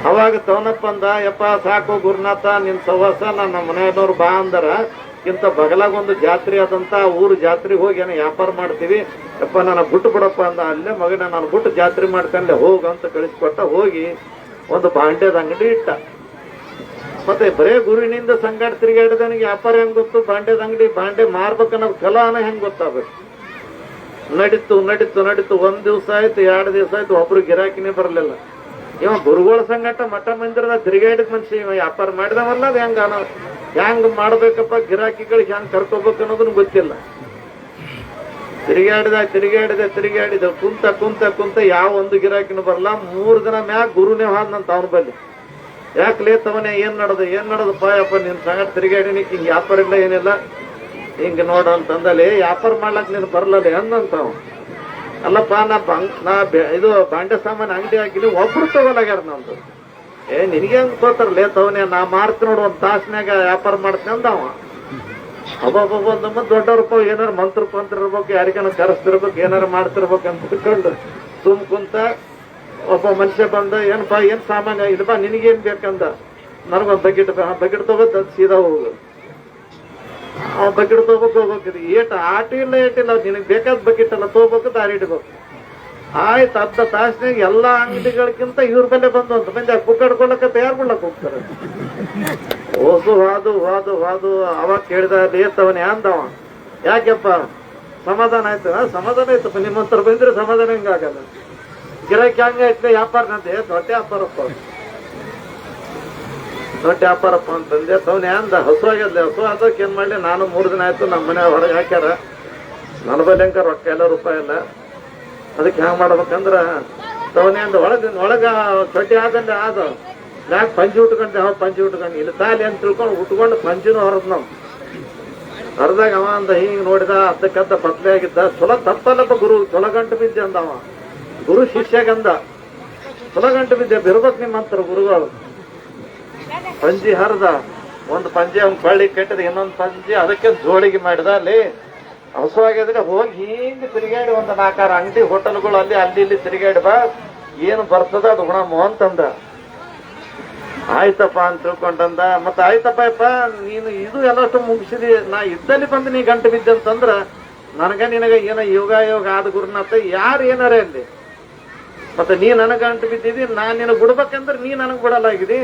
ಅವಾಗ ತವನಪ್ಪ ಅಂದ, ಯಪ್ಪ ಸಾಕು ಗುರುನಾಥ, ನಿನ್ ಸವಾಸ ನನ್ನ ಮನೆಯವ್ರು ಬಾ ಅಂದರ ಇಂತ ಬಗಲಾಗ ಒಂದು ಜಾತ್ರೆ ಆದಂತ ಊರು ಜಾತ್ರೆಗೆ ಹೋಗಿ ಏನೋ ವ್ಯಾಪಾರ ಮಾಡ್ತೀವಿ, ಯಪ್ಪ ನನ್ನ ಬಿಟ್ಟು ಬಿಡಪ್ಪ ಅಂದ. ಅಲ್ಲೇ ಮಗನ ನಾನು ಬಿಟ್ಟು ಜಾತ್ರೆ ಮಾಡ್ಕೊಂಡೆ ಹೋಗಂತ ಕಳಿಸ್ಕೊಟ್ಟ. ಹೋಗಿ ಒಂದು ಬಾಂಡ್ಯದ ಅಂಗಡಿ ಇಟ್ಟ. ಮತ್ತೆ ಬರೇ ಗುರುವಿನಿಂದ ಸಂಗಾಟ ತಿರುಗಾಡಿದವನಿಗೆ ವ್ಯಾಪಾರ ಹೆಂಗ್ ಗೊತ್ತು, ಬಾಂಡ್ಯದ ಅಂಗಡಿ ಬಾಂಡೆ ಮಾರ್ಬೇಕನ್ನೋದು ಕಲಾನ ಹೆಂಗ್ ಗೊತ್ತಾಗಬೇಕು. ನಡೀತು. ಒಂದ್ ದಿವ್ಸ ಆಯ್ತು, 2 ದಿವಸ ಆಯ್ತು, ಒಬ್ರು ಗಿರಾಕಿನೇ ಬರಲಿಲ್ಲ. ಇವ ಗುರುಗಳ ಸಂಗಟ ಮಠ ಮಂದಿರದ ತಿರುಗಾಡಿದ ಮನುಷ್ಯ, ಇವ ವ್ಯಾಪಾರ ಮಾಡಿದವಲ್ಲ. ಅದು ಹೆಂಗ್ ಮಾಡ್ಬೇಕಪ್ಪ, ಗಿರಾಕಿಗಳಿಗೆ ಹೆಂಗ್ ಕರ್ಕೋಬೇಕು ಅನ್ನೋದನ್ನ ಗೊತ್ತಿಲ್ಲ. ತಿರುಗಾಡಿದ ಕುಂತ ಯಾವ ಒಂದು ಗಿರಾಕಿನೂ ಬರಲ್ಲ. 3 ದಿನ ಮ್ಯಾಗ ಗುರುನೇ ಹಾದ್ನಂತ ಅವನ ಬಲ್ಲಿ. ಯಾಕೆ ತವನೇ ಏನ್ ನಡೆದಪ್ಪ, ಯಪ್ಪ ನಿನ್ ಸಂಗಟ ತಿರುಗಾಡಿನಿ, ಹಿಂಗ್ ವ್ಯಾಪಾರ ಇಲ್ಲ ಏನಿಲ್ಲ, ಹಿಂಗ ನೋಡ ಅಂತಂದಲ್ಲಿ ವ್ಯಾಪಾರ ಮಾಡ್ಲಕ್ ನೀನು ಬರ್ಲಲ್ಲ ಅಂದಂತಾವ. ಅಲ್ಲಪ್ಪ ನಾ ಇದು ಬಾಂಡೆ ಸಾಮಾನು ಅಂಗಡಿ ಹಾಕಿನಿ, ಒಬ್ರು ತಗೊಲಾಗ್ಯಾರ ನಂದು. ನಿನಗೆ ಹಂಗ ತೋತಾರಲೇ ತವನೇ, ನಾ ಮಾರ್ತೀನಿ ನೋಡು, ಒಂದ್ ತಾಸ್ನ್ಯಾಗ ವ್ಯಾಪಾರ ಮಾಡ್ತೀನಿ ಅಂದವ. ಒಬ್ಬೊಬ್ಬ ದೊಡ್ಡವ್ರಪ್ಪ ಏನಾರು ಮಂತ್ರ ಇರ್ಬೇಕು, ಯಾರಿಗಾನ ಕರೆಸ್ತಿರ್ಬೇಕು, ಏನಾರು ಮಾಡ್ತಿರ್ಬೇಕು ಅಂತ ತಿಳ್ಕೊಂಡು ಕುಂತ ಒಬ್ಬ ಮನುಷ್ಯ ಬಂದ, ಏನಪ್ಪಾ ಏನ್ ಸಾಮಾನ್ಯ ಇಲ್ವಾ, ನಿನಗೇನ್ ಬೇಕಂದ. ನನಗೊಂದ್ ಬಕೆಟ್ ತಗೋದ್ ಸೀದಾ ಹೋಗು. ಬಕೆಟ್ ಹೋಗ್ಬೇಕು. ಏಟಿಲ್ಲ ನಿನಗ್ ಬೇಕಾದ ಬಕೆಟ್ ಎಲ್ಲ ತಗೋಬೇಕು, ದಾರಿ ಇಡ್ಬೇಕು. ಆಯ್ತು, 10 ತಾಸ್ನಾಗ ಎಲ್ಲಾ ಅಂಗಡಿಗಳಕ್ಕಿಂತ ಇವ್ರ ಬೆಲೆ ಬಂದು ಅಂತ ಮಂದಿ ಕುಕ್ಕಡ್ಕೊಳಕ ತಯಾರು ಮಾಡ್ಲಕ್ ಹೋಗ್ತಾರೆ. ಓಸು ವಾದು ಅವಾಗ ಕೇಳಿದ ತವನೇ ಅಂದವ, ಯಾಕೆಪ್ಪ ಸಮಾಧಾನ ಆಯ್ತಪ್ಪ, ನಿಮ್ಮ ಹತ್ರ ಬಂದ್ರೆ ಸಮಾಧಾನ ಹೆಂಗಾಗಲ್ಲ, ಗಿರಾಕಿ ಹಂಗಾಯ್ತು, ವ್ಯಾಪಾರನಂತೆ ದೊಡ್ಡ ವ್ಯಾಪಾರಪ್ಪ ಅಂತಂದೆ. ತವನೇ ಅಂದ, ಹಸು ಅದಕ್ಕೆ ಏನ್ ಮಾಡ್ಲಿ, ನಾನು 3 ದಿನ ಆಯ್ತು ನಮ್ಮ ಮನೆ ಹೊರಗೆ ಹಾಕ್ಯಾರ, ನನ್ನ ಬಲ್ಲಿ ಅಂಕ ರೊಕ್ಕ ಎಲ್ಲ ರೂಪಾಯಿ ಇಲ್ಲ, ಅದಕ್ಕೆ ಹೆಂಗ್ ಮಾಡ್ಬೇಕಂದ್ರ ತವನೇ ಅಂದ, ಒಳಗ ಚೊಟ್ಟಿ ಆದಲ್ಲಿ ಆದ ಮ್ಯಾಗ ಪಂಚಿ ಉಟ್ಕೊಂಡು ಇಲ್ಲಿ ತಾಲಿ ಅಂತ ತಿಳ್ಕೊಂಡು ಉಟ್ಕೊಂಡು ಪಂಚಿನೂ ಹೊರದ್ ನಾವು ಹೊರದಾಗ. ಅವ ಅಂದ ಹಿಂಗ್ ನೋಡಿದ, ಅದ್ದಕ್ಕದ್ದ ಬದ್ಲೆ ಆಗಿದ್ದ. ಚೊಲೋ ತಪ್ಪಲ್ಲಪ್ಪ ಗುರು, ಚೊಲಗಂಟು ಬಿದ್ದೆ ಅಂದವ. ಗುರು ಶಿಷ್ಯಗಂದ, ಚೊಲಗಂಟು ಬಿದ್ದೆ, ಬಿರ್ಬೇಕು ನಿಮ್ಮಂತರ ಗುರುಗಳು. ಪಂಜಿ ಹರಿದ, ಒಂದು ಪಂಜೆ ಅವ್ನ ಬಳ್ಳಿ ಕೆಟ್ಟದ, ಇನ್ನೊಂದು ಪಂಜಿ ಅದಕ್ಕೆ ಜೋಳಿಗೆ ಮಾಡಿದ. ಅಲ್ಲಿ ಹಸುವಾಗಿದ್ರೆ ಹೋಗಿ ಹಿಂಗೆ ತಿರುಗಾಡಿ ಒಂದು 4-6 ಅಂಗಡಿ ಹೋಟೆಲ್ಗಳು ಅಲ್ಲಿ ಇಲ್ಲಿ ತಿರುಗಾಡಿ ಬಾ, ಏನು ಬರ್ತದ ಅದು ಗುಣಮು ಅಂತಂದ. ಆಯ್ತಪ್ಪ ಅಂತ ತಿಳ್ಕೊಂಡಂದ. ಮತ್ತೆ ಆಯ್ತಪ್ಪ ನೀನು ಇದು ಎಲ್ಲಷ್ಟು ಮುಗಿಸಿದಿ, ನಾ ಇದ್ದಲ್ಲಿ ಬಂದು ನೀ ಗಂಟು ಬಿದ್ದೆ ಅಂತಂದ್ರ ನಿನಗ ಏನೋ ಯೋಗ ಆದ ಗುರುನಾಥ ಯಾರು ಏನಾರೇ ಅಲ್ಲಿ. ಮತ್ತೆ ನೀ ನನಗೆ ಗಂಟು ಬಿದ್ದಿದಿ, ನಾನ್ ನಿನಗೆ ಬಿಡ್ಬೇಕಂದ್ರೆ ನೀ ನನಗೆ ಬಿಡಲಾಗಿದಿ.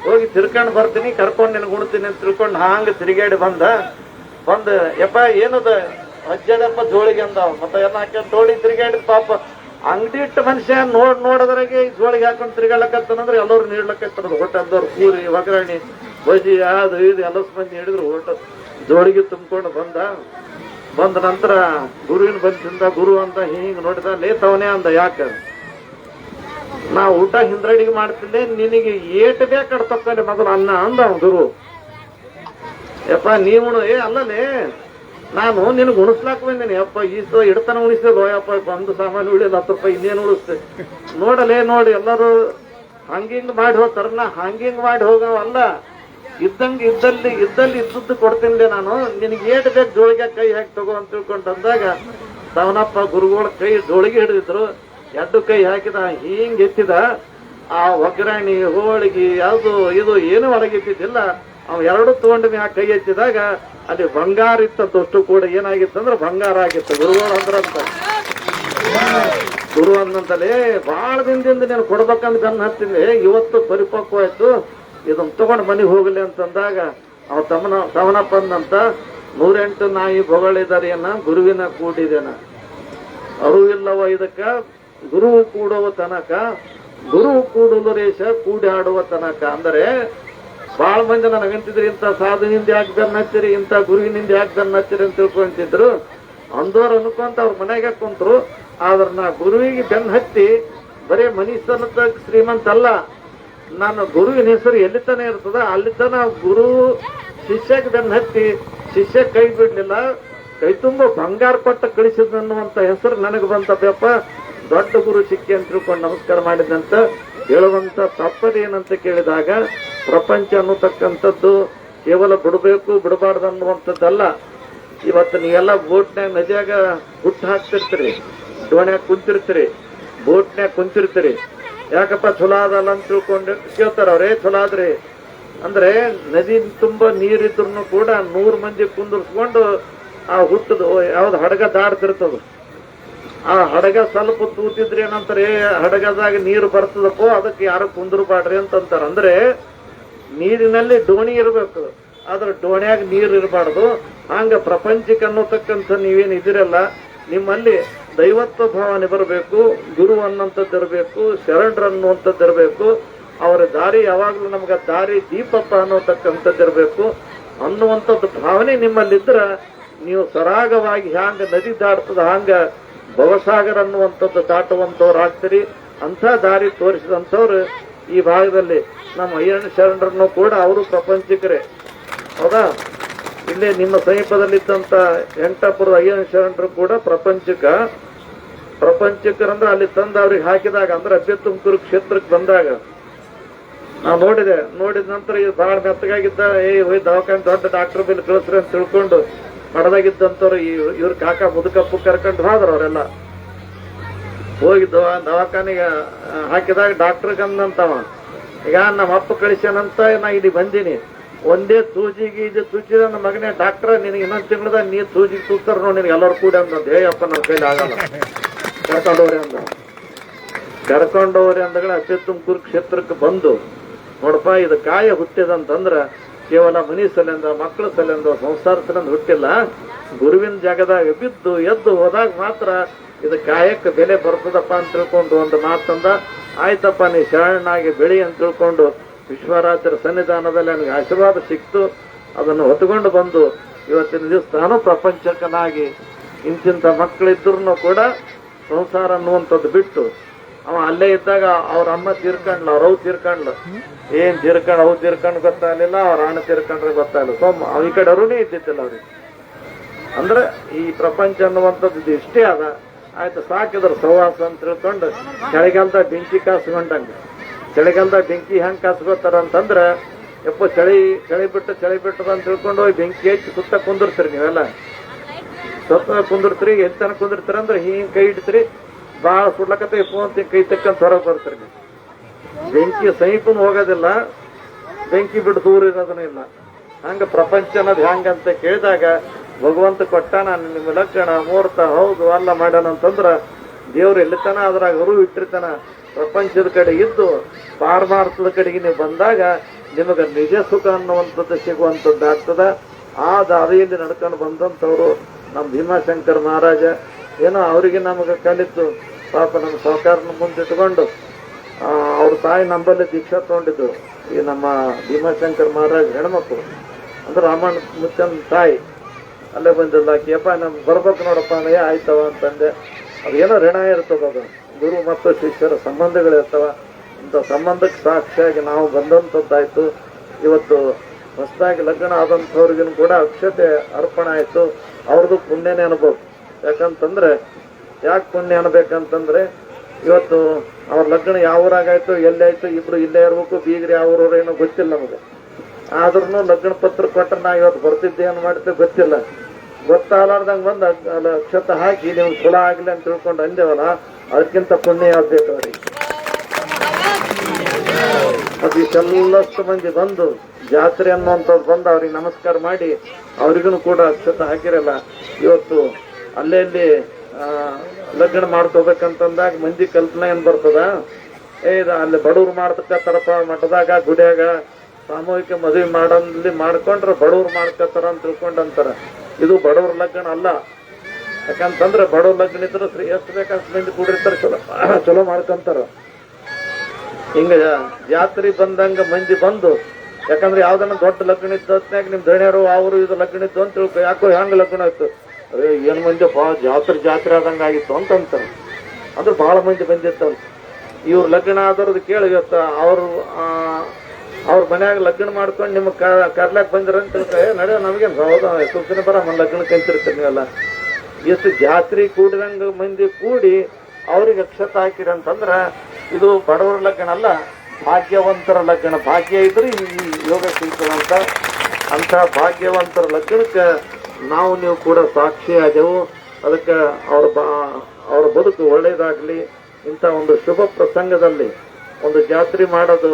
ಹೋಗಿ ತಿರ್ಕೊಂಡು ಬರ್ತೀನಿ, ಕರ್ಕೊಂಡು ನಿನಗೆ ಉಣ್ತೀನಿ ಅಂತ ತಿಳ್ಕೊಂಡು ಹಾಂಗ ತಿರುಗಾಡಿ ಬಂದ. ಯಪ್ಪ ಏನದ ಅಜ್ಜಡಪ್ಪ ಜೋಳಿಗೆ ಅಂದ. ಮತ್ತೆ ಎಲ್ಲ ಹಾಕಿ ತೋಡಿ ತಿರುಗಾಡಿದ. ಪಾಪ ಅಂಗಡಿ ಇಟ್ಟ ಮನುಷ್ಯ ನೋಡೋದ್ರಾಗೆ ಜೋಳಿಗೆ ಹಾಕೊಂಡು ತಿರುಗಾಡಕತ್ತಂದ್ರೆ ಎಲ್ಲರೂ ನೀಡ್ಲಕತ್ತದ. ಹೋಟೆಲ್ದವ್ರು ಪೂರಿ ಒಗ್ಗರಣೆ ಬಜಿ ಅದು ಇದು ಎಲ್ಲ ಮಂದಿ ಹಿಡಿದ್ರು. ಹೋಟೆಲ್ ಜೋಳಿಗೆ ತುಂಬಿಕೊಂಡು ಬಂದ ನಂತರ ಗುರುವಿನ ಬಂದಿಂದ ಗುರು ಅಂತ ಹಿಂಗ್ ನೋಡಿದ. ಲೇತವನೇ ಅಂದ, ಯಾಕ ನಾ ಊಟ ಹಿಂದ್ರಡಿಗೆ ಮಾಡ್ತಿದ್ದೆ, ನಿನಗೆ ಏಟ್ ಬೇಕಾಡ್ ತಕ್ಕಲ್ಲಿ ಮೊದಲು ಅನ್ನ ಅಂದ ಗುರು. ಯಪ್ಪ ನೀವು ಅಲ್ಲಲೇ ನಾನು ನಿನಗೆ ಉಣಿಸ್ಲಾಕ್ ಬಂದೇನೆ. ಅಪ್ಪ ಈಸು ಇಡ್ತಾನ ಉಣಿಸ್ತೇದೋ ಯಪ್ಪ, ಒಂದು ಸಾಮಾನು ಉಳಿಯೋದು 10 ರೂಪಾಯಿ ಇನ್ನೇನು ಉಳಿಸ್ತೆ ನೋಡಿ ಎಲ್ಲರೂ ಹಂಗಿಂಗ್ ಮಾಡಿ ಹೋಗ್ತಾರ. ನಾ ಹಂಗಿಂಗ್ ಮಾಡಿ ಹೋಗವಲ್ಲ, ಇದ್ದಲ್ಲಿ ಇದ್ದದ್ದು ಕೊಡ್ತೀನಿ ನಾನು. ನಿನಗೆ ಏಟ್ ಬೇಕು ಜೋಳಿಗೆ ಕೈ ಹಾಕಿ ತಗೋ ಅಂತ ತಿಳ್ಕೊಂಡು ಅಂದಾಗ ಸವನಪ್ಪ ಗುರುಗಳ ಕೈ ಜೋಳಿಗೆ ಹಿಡಿದಿದ್ರು. 2 ಕೈ ಹಾಕಿದ, ಹಿಂಗ್ ಎತ್ತಿದ. ಆ ಒಗ್ಗರಣೆ ಹೋಳಿಗೆ ಯಾವುದು ಇದು ಏನು ಒಳಗೆತ್ತಿದ್ದಿಲ್ಲ. ಅವ್ 2 ತಗೊಂಡು ಮ್ಯಾಗ ಕೈ ಎತ್ತಿದಾಗ ಅಲ್ಲಿ ಬಂಗಾರ ಇತ್ತಷ್ಟು ಕೂಡ ಏನಾಗಿತ್ತಂದ್ರೆ ಬಂಗಾರ ಆಗಿತ್ತು. ಗುರುಗಳು ಅಂದ್ರಂತ, ಗುರು ಅಂದಂತಲೇ ಬಹಳ ದಿನದಿಂದ ನೀನು ಕೊಡ್ಬೇಕಂತ ಗನ್ನ ಹತ್ತಿದ್ದೆ, ಇವತ್ತು ಪರಿಪಕ್ವ ಆಯ್ತು, ಇದನ್ನ ತಗೊಂಡು ಮನೆಗೆ ಹೋಗ್ಲಿ ಅಂತಂದಾಗ ಅವ ತವನಪ್ಪ ಅಂದಂತ 108 ನಾಯಿ ಬೊಗಳಿದಾರೇನ ಗುರುವಿನ ಕೂಡಿದೇನ, ಅರಿವಿಲ್ಲವ ಇದಕ್ಕ ಗುರು ಕೂಡುವ ತನಕ, ಗುರು ಕೂಡಲು ರೇಷ ಕೂಡಿ ಆಡುವ ತನಕ. ಅಂದರೆ ಬಹಳ ಮಂದಿ ನನಗಂತಿದ್ರಿ ಇಂಥ ಸಾಧುವಿನಿಂದ ಯಾಕೆ ಬೆನ್ನ ಹಚ್ಚಿರಿ, ಇಂಥ ಗುರುವಿನಿಂದ ಯಾಕೆ ಬೆನ್ನ ಹಚ್ಚಿರಿ ಅಂತ ತಿಳ್ಕೊಂತಿದ್ರು. ಅಂದವ್ರು ಅನ್ಕೊಂತ ಅವ್ರ ಮನೆಗೆ ಕುಂತ್ರು. ಆದ್ರ ನಾ ಗುರುವಿಗೆ ಬೆನ್ನ ಹತ್ತಿ ಬರೀ ಮನುಷ್ಯನ ಶ್ರೀಮಂತ ಅಲ್ಲ, ನಾನು ಗುರುವಿನ ಹೆಸರು ಎಲ್ಲಿ ತನ ಇರ್ತದ ಅಲ್ಲಿ ತನ ಗುರು ಶಿಷ್ಯಕ್ಕೆ ಬೆನ್ನ ಹತ್ತಿ ಶಿಷ್ಯ ಕೈ ಬಿಡ್ಲಿಲ್ಲ, ಕೈ ತುಂಬ ಬಂಗಾರ ಕೊಟ್ಟ ಕಳಿಸಿದನ್ನುವಂತ ಹೆಸರು ನನಗೆ ಬಂತಪ್ಪ. ದೊಡ್ಡ ಗುರು ಸಿಕ್ಕಿ ಅಂತ ತಿಳ್ಕೊಂಡು ನಮಸ್ಕಾರ ಮಾಡಿದಂತ ಹೇಳುವಂತ ತಪ್ಪದೇನಂತ ಕೇಳಿದಾಗ, ಪ್ರಪಂಚ ಅನ್ನತಕ್ಕಂಥದ್ದು ಕೇವಲ ಬಿಡಬೇಕು ಬಿಡಬಾರ್ದು ಅನ್ನುವಂಥದ್ದಲ್ಲ. ಇವತ್ತು ನೀವೆಲ್ಲ ಬೋಟ್ನ್ಯಾಗ ನದಿಯಾಗ ಹುಟ್ಟು ಹಾಕ್ತಿರ್ತೀರಿ, ದೋಣ್ಯಾಗ ಕುಂತಿರ್ತೀರಿ, ಬೋಟ್ನ್ಯಾಗ ಕುಂತಿರ್ತೀರಿ. ಯಾಕಪ್ಪ ಚಲೋ ಅದಲ್ಲ ಅಂತ ತಿಳ್ಕೊಂಡು ಕೇಳ್ತಾರ ಅವ್ರೇ ಚಲೋ ಆದ್ರಿ ಅಂದ್ರೆ, ನದಿ ತುಂಬಾ ನೀರಿದ್ರು ಕೂಡ 100 ಮಂದಿ ಕುಂದಿರ್ಸ್ಕೊಂಡು ಆ ಹುಟ್ಟದು ಯಾವ್ದು ಹಡಗ ದಾಡ್ತಿರ್ತದ. ಆ ಹಡಗ ಸ್ವಲ್ಪ ತೂತಿದ್ರಿ ಏನಂತಾರೆ, ಹಡಗದಾಗ ನೀರು ಬರ್ತದಪ್ಪೋ ಅದಕ್ಕೆ ಯಾರು ಕುಂದಿರ್ಬಾಡ್ರಿ ಅಂತಂತಾರ. ಅಂದ್ರೆ ನೀರಿನಲ್ಲಿ ಡೋಣಿ ಇರ್ಬೇಕು, ಆದ್ರೆ ಡೋಣ್ಯಾಗ ನೀರು ಇರಬಾರ್ದು. ಹಂಗ ಪ್ರಪಂಚಕ್ಕೆ ಅನ್ನೋತಕ್ಕಂಥ ನೀವೇನು ಇದಿರಲ್ಲ, ನಿಮ್ಮಲ್ಲಿ ದೈವತ್ವ ಭಾವನೆ ಬರಬೇಕು, ಗುರು ಅನ್ನೋಂಥದ್ದು ಇರಬೇಕು, ಶರಣರು ಅನ್ನುವಂಥದ್ದು ಇರಬೇಕು. ಅವರ ದಾರಿ ಯಾವಾಗ್ಲೂ ನಮ್ಗೆ ದಾರಿ ದೀಪಪ್ಪ ಅನ್ನೋತಕ್ಕಂಥದ್ದು ಇರಬೇಕು ಅನ್ನುವಂಥದ್ದು ಭಾವನೆ ನಿಮ್ಮಲ್ಲಿದ್ರ ನೀವು ಸರಾಗವಾಗಿ ಹ್ಯಾಂಗ ನದಿ ದಾಟ್ತದ ಹಂಗ ಭವಸಾಗರ ಅನ್ನುವಂಥದ್ದು ದಾಟುವಂಥವ್ರು ಆಗ್ತೀರಿ. ಅಂಥ ದಾರಿ ತೋರಿಸಿದಂಥವ್ರು ಈ ಭಾಗದಲ್ಲಿ ನಮ್ಮ ಅಯ್ಯಣ್ಣ ಶರಣರನ್ನು ಕೂಡ ಅವರು ಪ್ರಪಂಚಿಕರೇ ಹೌದಾ. ಇಲ್ಲೇ ನಿಮ್ಮ ಸಮೀಪದಲ್ಲಿದ್ದಂತ ವೆಂಕಟಾಪುರದ ಅಯ್ಯಣ್ಣ ಶರಣರು ಕೂಡ ಪ್ರಪಂಚಿಕರಂದ್ರೆ ಅಲ್ಲಿ ತಂದು ಅವ್ರಿಗೆ ಹಾಕಿದಾಗ, ಅಂದ್ರೆ ಅಬ್ಬೆ ತುಮಕೂರು ಕ್ಷೇತ್ರಕ್ಕೆ ಬಂದಾಗ ನಾವು ನೋಡಿದ ನಂತರ ಇದು ಬಹಳ ಮೆತ್ತಗಾಗಿದ್ದ. ಹೋಯ್ ದವಾಖಾನೆ ದೊಡ್ಡ ಡಾಕ್ಟರ್ ಬಿಲ್ ಕಳಿಸ್ರಿ ಅಂತ ತಿಳ್ಕೊಂಡು ಮಡದಾಗಿದ್ದಂಥವ್ರು ಇವ್ರ ಕಾಕ ಮುದುಕಪ್ಪು ಕರ್ಕೊಂಡು ಹೋದ್ರು. ಅವರೆಲ್ಲ ಹೋಗಿದ್ದವ ದವಾಖಾನೆಗೆ ಹಾಕಿದಾಗ ಡಾಕ್ಟರ್ಗೆ ಅಂದಂತವ, ಈಗ ನಮ್ಮ ಅಪ್ಪ ಕಳಿಸ್ಯಾನಂತ ನಾ ಇಲ್ಲಿ ಬಂದೀನಿ, ಒಂದೇ ಸೂಜಿಗೆ ಇದು ಚುಚ್ಚಿದ ನನ್ನ ಮಗನೇ ಡಾಕ್ಟರ್, ನಿನಗೆ ಇನ್ನೊಂದು ತಿಂಗಳದ ನೀ ಸೂಜಿಗೆ ಚೂಸ್ತಾರ ನೋಡಿ ನಿನಗೆ ಎಲ್ಲರೂ ಕೂಡ ಅಂದಂತ. ಅಪ್ಪ ನನ್ನ ಕೈಲಿ ಆಗಲ್ಲ, ಕರ್ಕೊಂಡವ್ರೆ ಅಂದಗಳ ಅಬ್ಬೆ ತುಮಕೂರು ಕ್ಷೇತ್ರಕ್ಕೆ ಬಂದು ನೋಡಪ್ಪ ಇದು ಕಾಯ ಹುಟ್ಟಿದಂತಂದ್ರ ಕೇವಲ ಮನಿ ಸಲಿಂದ ಮಕ್ಕಳ ಸಲಿಂದ ಸಂಸಾರ ಸಲಿಂದ ಹುಟ್ಟಿಲ್ಲ, ಗುರುವಿನ ಜಾಗದಾಗ ಬಿದ್ದು ಎದ್ದು ಹೋದಾಗ ಮಾತ್ರ ಇದು ಕಾಯಕ್ಕೆ ಬೆಲೆ ಬರ್ತದಪ್ಪ ಅಂತ ತಿಳ್ಕೊಂಡು ಒಂದು ಮಾತಂದ. ಆಯ್ತಪ್ಪ ನೀ ಶರಣನಾಗಿ ಬೆಳಿ ಅಂತ ತಿಳ್ಕೊಂಡು ವಿಶ್ವರಾಜರ ಸನ್ನಿಧಾನದಲ್ಲಿ ನನಗೆ ಆಶೀರ್ವಾದ ಸಿಕ್ತು. ಅದನ್ನು ಹೊತ್ಕೊಂಡು ಬಂದು ಇವತ್ತಿನ ದಿವಸ ನಾನು ಪ್ರಪಂಚಕನಾಗಿ ಇಂತಿಂತ ಮಕ್ಕಳಿದ್ರು ಕೂಡ ಸಂಸಾರ ಅನ್ನುವಂಥದ್ದು ಬಿಟ್ಟು ಅವ ಅಲ್ಲೇ ಇದ್ದಾಗ ಅವ್ರ ಅಮ್ಮ ತೀರ್ಕೊಂಡ್ಲ, ಅವ್ರವ್ ತೀರ್ಕೊಂಡ್ಲ, ಏನ್ ಅವು ತೀರ್ಕೊಂಡು ಗೊತ್ತಾಗಲಿಲ್ಲ, ಅವ್ರ ಅಣ್ಣ ತೀರ್ಕೊಂಡ್ರೆ ಗೊತ್ತಾಗಲ್ಲ. ಅವ್ ಈ ಕಡೆ ಅರುಣೇ ಇದ್ದಿತ್ತಿಲ್ಲ ಅವ್ರಿಗೆ. ಅಂದ್ರೆ ಈ ಪ್ರಪಂಚ ಅನ್ನುವಂಥದ್ದು ಇಷ್ಟೇ ಅದ. ಆಯ್ತು ಸಾಕಿದ್ರು ಸವಾಸ ಅಂತ ತಿಳ್ಕೊಂಡು ಚಳಿಗಾಲದಾಗ ಬೆಂಕಿ ಕಾಸ್ಕೊಂಡಂಗ, ಚಳಿಗಾಲದಾಗ ಬೆಂಕಿ ಹೆಂಗ್ ಕಾಸ್ಕೋತಾರ ಅಂತಂದ್ರ ಯಪ್ಪ ಚಳಿ ಬಿಟ್ಟದ ಅಂತ ತಿಳ್ಕೊಂಡು ಹೋಗಿ ಬೆಂಕಿ ಹಚ್ಚಿ ಸುತ್ತ ಕುಂದಿರ್ತೀರಿ ನೀವೆಲ್ಲ. ಸುತ್ತ ಕುಂದಿರ್ತೀರಿ, ಎಲ್ಲಿ ತನಕ ಕುಂದಿರ್ತೀರ ಅಂದ್ರೆ ಹಿಂಗ್ ಕೈ ಇಡ್ತೀರಿ, ಭಾಳ ಸುಡ್ಲಕತ್ತ ಎಪ್ಪು ಅಂತ ಕೈ ತಕ್ಕಂತ ಹೊರಗೆ ಬರ್ತೀರಿ ನೀವು. ಬೆಂಕಿ ಸಮೀಪನು ಹೋಗೋದಿಲ್ಲ, ಬೆಂಕಿ ಬಿಟ್ಟು ದೂರ ಇರೋದನ್ನ ಇಲ್ಲ. ಹಂಗ ಪ್ರಪಂಚ ಅನ್ನೋದು ಹೆಂಗಂತ ಕೇಳಿದಾಗ ಭಗವಂತ ಕೊಟ್ಟಾನ ನಿಮ್ಮ ಲಕ್ಷಣ ಮುಹೂರ್ತ ಹೌದು ಅಲ್ಲ ಮಾಡ್ಯಾನ ಅಂತಂದ್ರ ದೇವ್ರು ಎಲ್ಲಿತನ ಅದ್ರಾಗ ಅರಿವು ಇಟ್ಟಿರ್ತಾನ. ಪ್ರಪಂಚದ ಕಡೆ ಇದ್ದು ಪಾರಮಾರ್ಥದ ಕಡೆಗೆ ನೀವು ಬಂದಾಗ ನಿಮಗೆ ನಿಜ ಸುಖ ಅನ್ನುವಂಥದ್ದು ಸಿಗುವಂಥದ್ದು ಆಗ್ತದ. ಆ ದಾರಿಯಲ್ಲಿ ನಡ್ಕೊಂಡು ಬಂದಂಥವ್ರು ನಮ್ಮ ಭೀಮಾಶಂಕರ್ ಮಹಾರಾಜ. ಏನೋ ಅವರಿಗೆ ನಮಗೆ ಕಲಿತು ಪಾಪ ನಮ್ಮ ಸಹಕಾರನ ಮುಂದಿಟ್ಕೊಂಡು ಅವ್ರ ತಾಯಿ ನಂಬಲ್ಲಿ ದೀಕ್ಷಾ ತಗೊಂಡಿದ್ದು. ಈ ನಮ್ಮ ಭೀಮಾಶಂಕರ್ ಮಹಾರಾಜ್ ಹೆಣ್ಮಕ್ಳು ಅಂದ್ರೆ ರಾಮಣ್ಣ ಮುಚ್ಚನ್ ತಾಯಿ ಅಲ್ಲೇ ಬಂದಿಲ್ಲ. ಆಕೆಯಪ್ಪ ನಮ್ಗೆ ಬರ್ಬೇಕು ನೋಡಪ್ಪ ಆಯ್ತವ ಅಂತಂದೆ. ಅದೇನೋ ಋಣ ಇರ್ತದ, ಅದು ಗುರು ಮತ್ತು ಶಿಷ್ಯರ ಸಂಬಂಧಗಳಿರ್ತಾವ. ಇಂಥ ಸಂಬಂಧಕ್ಕೆ ಸಾಕ್ಷಿಯಾಗಿ ನಾವು ಬಂದಂಥದ್ದಾಯ್ತು. ಇವತ್ತು ಹೊಸದಾಗಿ ಲಗ್ನ ಆದಂಥವ್ರಿಗೂ ಕೂಡ ಅಕ್ಷತೆ ಅರ್ಪಣೆ ಆಯಿತು. ಅವ್ರದ್ದು ಪುಣ್ಯನೇ ಅನ್ಬೋದು. ಯಾಕಂತಂದ್ರೆ ಯಾಕೆ ಪುಣ್ಯ ಅನ್ಬೇಕಂತಂದ್ರೆ ಇವತ್ತು ಅವ್ರ ಲಗ್ನ ಯಾವ ಊರಾಗಾಯ್ತು ಎಲ್ಲಿ ಆಯ್ತು, ಇಬ್ರು ಇಲ್ಲೇ ಇರ್ಬೇಕು, ಬೀಗ್ರಿ ಯಾವ ಊರವ್ರು ಏನೋ ಗೊತ್ತಿಲ್ಲ ನಮಗೆ. ಆದ್ರೂ ಲಗ್ನ ಪತ್ರ ಕೊಟ್ಟರೆ ನಾ ಇವತ್ತು ಬರ್ತಿದ್ದೆ ಏನು ಮಾಡ್ತೇವೆ ಗೊತ್ತಿಲ್ಲ. ಗೊತ್ತಾಗಲಾರ್ದಂಗೆ ಬಂದು ಅಕ್ಷತೆ ಹಾಕಿ ನೀವು ಚಲೋ ಆಗ್ಲಿ ಅಂತ ತಿಳ್ಕೊಂಡು ಅಂದೇವಲ್ಲ, ಅದಕ್ಕಿಂತ ಪುಣ್ಯ ಆಗ್ಬೇಕು ಅವ್ರಿಗೆ. ಅದು ಇಷ್ಟೆಲ್ಲಷ್ಟು ಮಂದಿ ಬಂದು ಜಾತ್ರೆ ಅನ್ನುವಂಥದ್ದು ಬಂದು ಅವ್ರಿಗೆ ನಮಸ್ಕಾರ ಮಾಡಿ ಅವ್ರಿಗೂ ಕೂಡ ಅಕ್ಷತೆ ಹಾಕಿರಲ್ಲ. ಇವತ್ತು ಅಲ್ಲೇ ಲಗ್ನ ಮಾಡ್ಕೋಬೇಕಂತಂದಾಗ ಮಂದಿ ಕಲ್ಪನೆ ಏನ್ ಬರ್ತದ, ಅಲ್ಲಿ ಬಡವ್ರು ಮಾಡ್ತಕ್ಕತ್ತಾರಪ್ಪ ಮಠದಾಗ ಗುಡಿಯಾಗ ಸಾಮೂಹಿಕ ಮದುವೆ ಮಾಡಲ್ಲಿ ಮಾಡ್ಕೊಂಡ್ರೆ ಬಡವ್ರು ಮಾಡ್ಕೊತಾರ ಅಂತ ತಿಳ್ಕೊಂಡಂತಾರ. ಇದು ಬಡವ್ರ ಲಗ್ನ ಅಲ್ಲ. ಯಾಕಂತಂದ್ರೆ ಬಡವ್ರ ಲಗ್ನ ಇದ್ರು ಎಷ್ಟು ಬೇಕಷ್ಟು ಮಂದಿ ಕೂಡಿರ್ತಾರೆ, ಚಲೋ ಮಾಡ್ಕೊಂತಾರ. ಹಿಂಗ ಜಾತ್ರೆ ಬಂದಂಗ ಮಂದಿ ಬಂದು, ಯಾಕಂದ್ರೆ ಯಾವ್ದನ್ನ ದೊಡ್ಡ ಲಗ್ನ ಇದ್ದ ಹೊತ್ನ್ಯಾಗ ನಿಮ್ ದಣಿಯರು ಅವರು ಇದು ಲಗ್ನ ಇದ್ದು ಅಂತ ತಿಳ್ಕೊ. ಯಾಕೋ ಹೆಂಗ್ ಲಗ್ನ ಆಯ್ತು, ಅದೇ ಏನ್ ಮಂದಿಪ್ಪ ಜಾತ್ರೆ ಆದಂಗ ಆಗಿತ್ತು ಅಂತಂತಾರ. ಅಂದ್ರೆ ಬಹಳ ಮಂದಿ ಬಂದಿರ್ತಾವ. ಇವ್ರ ಲಗ್ನ ಆದವ್ರದ್ದು ಕೇಳಿ ಇವತ್ತ ಅವ್ರ ಮನ್ಯಾಗ ಲಗ್ನ ಮಾಡ್ಕೊಂಡು ನಿಮ್ಗೆ ಕರ್ಲಾಕ್ ಬಂದಿರಂತ ತಿಳ್ಕೊ. ನಡೆ ನಮಗೇನು ಹೌದಾ ಸುಮ್ಮನೆ ಬರಮ್ಮ ಲಗ್ನ ಕಲ್ತಿರ್ತೀರಿ ನೀವೆಲ್ಲ. ಎಷ್ಟು ಜಾತ್ರೆ ಕೂಡಿದಂಗ ಮಂದಿ ಕೂಡಿ ಅವ್ರಿಗೆ ಅಕ್ಷತೆ ಹಾಕಿರಿ ಅಂತಂದ್ರ ಇದು ಬಡವರ ಲಗ್ನ ಅಲ್ಲ, ಭಾಗ್ಯವಂತರ ಲಗ್ನ. ಭಾಗ್ಯ ಇದ್ರೆ ಈ ಯೋಗ ಸಿಗ್ತದಂತ. ಅಂತ ಭಾಗ್ಯವಂತರ ಲಗ್ನಕ್ಕೆ ನಾವು ನೀವು ಕೂಡ ಸಾಕ್ಷಿ ಆದೆವು. ಅದಕ್ಕೆ ಅವ್ರ ಬದುಕು ಒಳ್ಳೇದಾಗ್ಲಿ. ಇಂಥ ಒಂದು ಶುಭ ಪ್ರಸಂಗದಲ್ಲಿ ಒಂದು ಜಾತ್ರೆ ಮಾಡೋದು,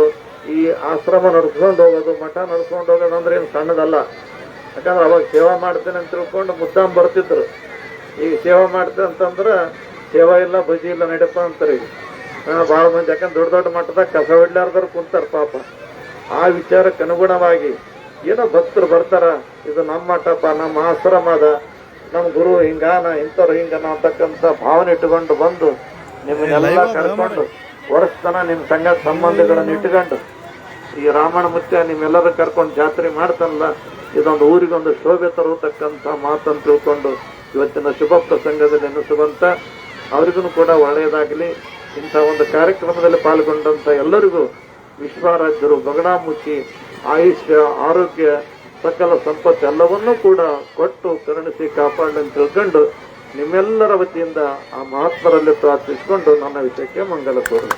ಈ ಆಶ್ರಮ ನಡ್ಸ್ಕೊಂಡು ಹೋಗೋದು, ಮಠ ನಡ್ಸ್ಕೊಂಡು ಹೋಗೋದು ಅಂದ್ರೆ ಏನು ಸಣ್ಣದಲ್ಲ. ಯಾಕಂದ್ರೆ ಅವಾಗ ಸೇವಾ ಮಾಡ್ತೇನೆ ಅಂತ ತಿಳ್ಕೊಂಡು ಮುದ್ದಾಂ ಬರ್ತಿದ್ರು. ಈಗ ಸೇವಾ ಮಾಡ್ತೇನೆ ಅಂತಂದ್ರೆ ಸೇವಾ ಇಲ್ಲ ಬಜಿ ಇಲ್ಲ ನಡೀಪ ಅಂತಾರೆ. ಈಗ ಭಾಳ ಮಂದಿ ಯಾಕಂದ್ರೆ ದೊಡ್ಡ ದೊಡ್ಡ ಮಟ್ಟದಾಗ ಕಸ ಹೊಡ್ಲಾರ್ದವ್ರು ಕುಂತಾರ ಪಾಪ. ಆ ವಿಚಾರಕ್ಕೆ ಅನುಗುಣವಾಗಿ ಏನೋ ಭಕ್ತರು ಬರ್ತಾರ, ಇದು ನಮ್ಮ ಮಠಪ್ಪ, ನಮ್ಮ ಆಶ್ರಮ ಅದ, ನಮ್ಮ ಗುರು ಹಿಂಗಾನ ಇಂಥವ್ರು ಹಿಂಗನ ಅಂತಕ್ಕಂಥ ಭಾವನೆ ಇಟ್ಟುಕೊಂಡು ಬಂದು ನಿಮ್ಮನ್ನೆಲ್ಲ ಕರ್ಕೊಂಡು ವರ್ಷತನ ನಿಮ್ಮ ಸಂಘ ಸಂಬಂಧಗಳನ್ನು ಇಟ್ಕೊಂಡು ಈ ರಾಮಣ್ಣ ಮುತ್ಯ ನಿಮ್ಮೆಲ್ಲರೂ ಕರ್ಕೊಂಡು ಜಾತ್ರೆ ಮಾಡ್ತಾನಲ್ಲ, ಇದೊಂದು ಊರಿಗೊಂದು ಶೋಭೆ ತರತಕ್ಕಂಥ ಮಾತನ್ನು ತಿಳ್ಕೊಂಡು ಇವತ್ತಿನ ಶುಭ ಪ್ರಸಂಗದಲ್ಲಿ ಎನಿಸುವಂತ ಅವರಿಗೂ ಕೂಡ ಒಳ್ಳೆಯದಾಗಲಿ. ಇಂಥ ಒಂದು ಕಾರ್ಯಕ್ರಮದಲ್ಲಿ ಪಾಲ್ಗೊಂಡಂತ ಎಲ್ಲರಿಗೂ ವಿಶ್ವರಾಜ್ಯರು ಬಗಡಾಮುಖಿ ಆಯುಷ್ಯ ಆರೋಗ್ಯ ಸಕಲ ಸಂಪತ್ತು ಎಲ್ಲವನ್ನೂ ಕೂಡ ಕೊಟ್ಟು ಕರುಣಿಸಿ ಕಾಪಾಡಲಿ ಅಂತ ತಿಳ್ಕೊಂಡು ನಿಮ್ಮೆಲ್ಲರ ವತಿಯಿಂದ ಆ ಮಹಾತ್ಮರಲ್ಲಿ ಪ್ರಾರ್ಥಿಸಿಕೊಂಡು ನನ್ನ ವಿಷಯಕ್ಕೆ ಮಂಗಲ ಕೋರಲು.